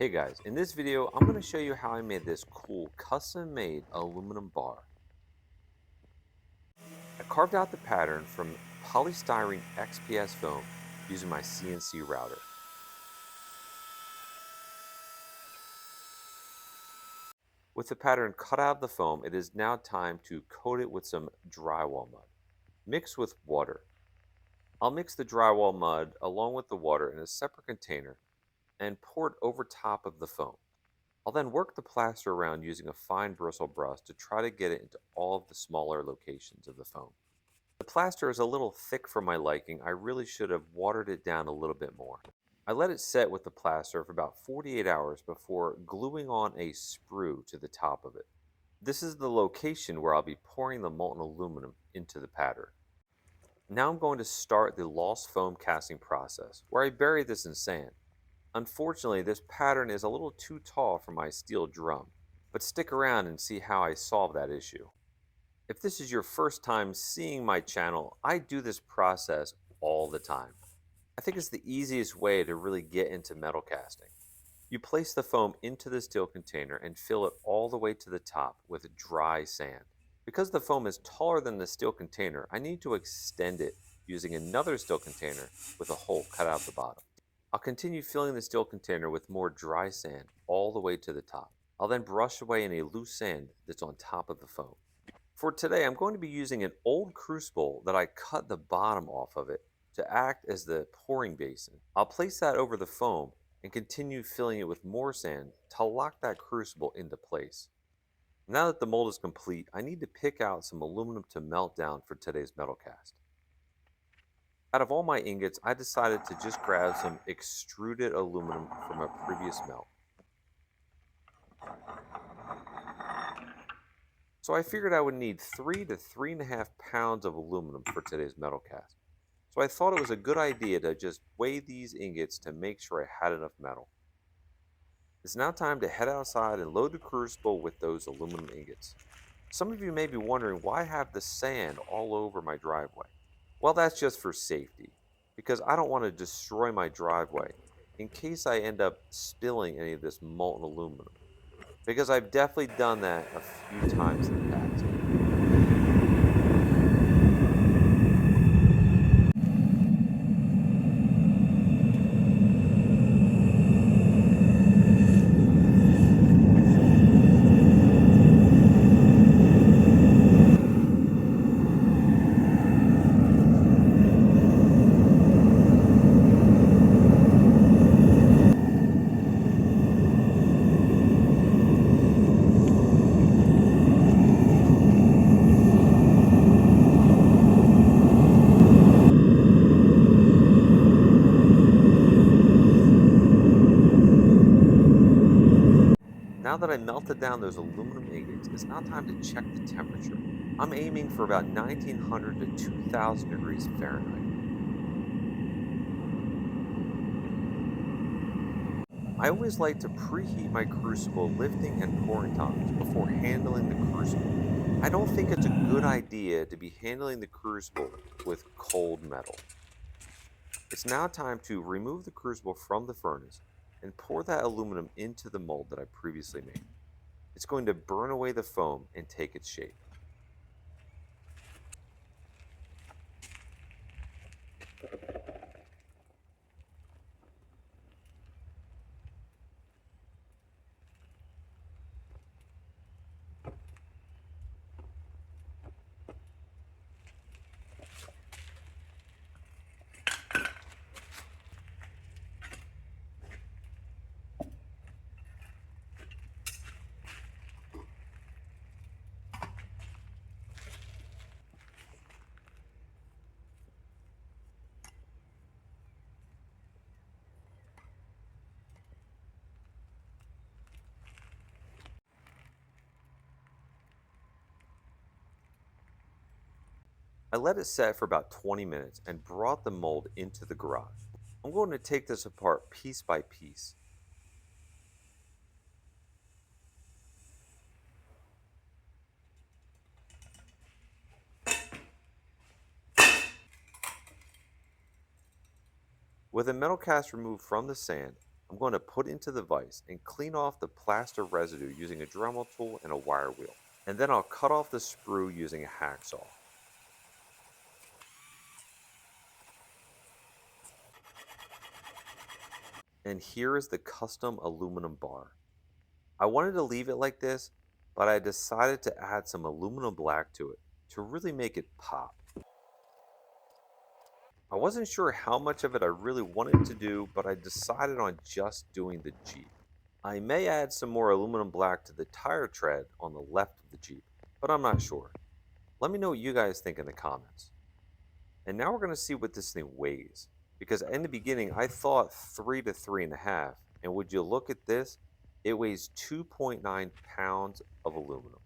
Hey guys, in this video, I'm going to show you how I made this cool custom-made aluminum bar. I carved out the pattern from polystyrene XPS foam using my CNC router. With the pattern cut out of the foam, it is now time to coat it with some drywall mud, mixed with water. I'll mix the drywall mud along with the water in a separate container and pour it over top of the foam. I'll then work the plaster around using a fine bristle brush to try to get it into all of the smaller locations of the foam. The plaster is a little thick for my liking. I really should have watered it down a little bit more. I let it set with the plaster for about 48 hours before gluing on a sprue to the top of it. This is the location where I'll be pouring the molten aluminum into the pattern. Now I'm going to start the lost foam casting process, where I bury this in sand. Unfortunately, this pattern is a little too tall for my steel drum, but stick around and see how I solve that issue. If this is your first time seeing my channel, I do this process all the time. I think it's the easiest way to really get into metal casting. You place the foam into the steel container and fill it all the way to the top with dry sand. Because the foam is taller than the steel container, I need to extend it using another steel container with a hole cut out the bottom. I'll continue filling the steel container with more dry sand all the way to the top. I'll then brush away any loose sand that's on top of the foam. For today, I'm going to be using an old crucible that I cut the bottom off of it to act as the pouring basin. I'll place that over the foam and continue filling it with more sand to lock that crucible into place. Now that the mold is complete, I need to pick out some aluminum to melt down for today's metal cast. Out of all my ingots, I decided to just grab some extruded aluminum from a previous melt. So I figured I would need 3 to 3.5 pounds of aluminum for today's metal cast. So I thought it was a good idea to just weigh these ingots to make sure I had enough metal. It's now time to head outside and load the crucible with those aluminum ingots. Some of you may be wondering why I have the sand all over my driveway. Well, that's just for safety, because I don't want to destroy my driveway in case I end up spilling any of this molten aluminum, because I've definitely done that a few times in the past. Now that I melted down those aluminum ingots, it's now time to check the temperature. I'm aiming for about 1900 to 2000 degrees Fahrenheit. I always like to preheat my crucible lifting and pouring times before handling the crucible. I don't think it's a good idea to be handling the crucible with cold metal. It's now time to remove the crucible from the furnace and pour that aluminum into the mold that I previously made. It's going to burn away the foam and take its shape. I let it set for about 20 minutes and brought the mold into the garage. I'm going to take this apart piece by piece. With the metal cast removed from the sand, I'm going to put into the vise and clean off the plaster residue using a Dremel tool and a wire wheel. And then I'll cut off the sprue using a hacksaw. And here is the custom aluminum bar. I wanted to leave it like this, but I decided to add some aluminum black to it to really make it pop. I wasn't sure how much of it I really wanted to do, but I decided on just doing the Jeep. I may add some more aluminum black to the tire tread on the left of the Jeep, but I'm not sure. Let me know what you guys think in the comments. And now we're going to see what this thing weighs. Because in the beginning, I thought 3 to 3.5. And would you look at this? It weighs 2.9 pounds of aluminum.